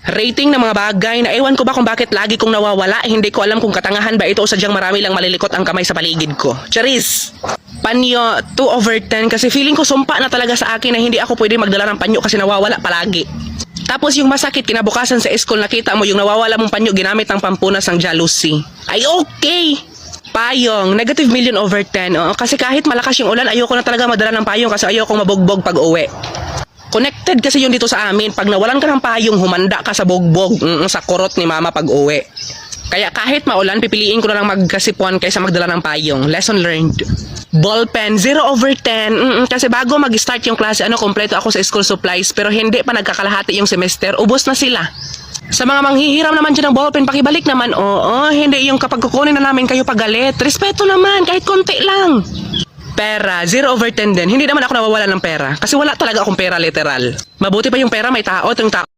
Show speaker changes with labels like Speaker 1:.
Speaker 1: Rating ng mga bagay na ewan ko ba kung bakit lagi kong nawawala. Hindi ko alam kung katangahan ba ito o sadyang marami lang malilikot ang kamay sa paligid ko. Charis! Panyo 2/10 kasi feeling ko sumpa na talaga sa akin na hindi ako pwede magdala ng panyo kasi nawawala palagi. Tapos yung masakit kinabukasan sa school, nakita mo yung nawawala mong panyo ginamit ang pampunas ng jealousy. Ay okay! Payong, -1/10. Oo, kasi kahit malakas yung ulan, ayoko na talaga madala ng payong kasi ayoko mabugbog pag uwi. Connected kasi yun dito sa amin. Pag nawalan ka ng payong, humanda ka sa bugbog, sa kurot ni mama pag uwi. Kaya kahit maulan, pipiliin ko na lang magkasipuan kaysa magdala ng payong. Lesson learned. Ballpen, 0/10. Kasi bago mag-start yung klase, kompleto ako sa school supplies. Pero hindi pa nagkakalahati yung semester. Ubos na sila. Sa mga manghihiram naman dyan ng ballpen, pakibalik naman. Oo, hindi yung kapag kukunin na namin kayo pagalit. Respeto naman, kahit konti lang. Pera, 0/10 din. Hindi naman ako nawawalan ng pera. Kasi wala talaga akong pera literal. Mabuti pa yung pera may tao. Yung tao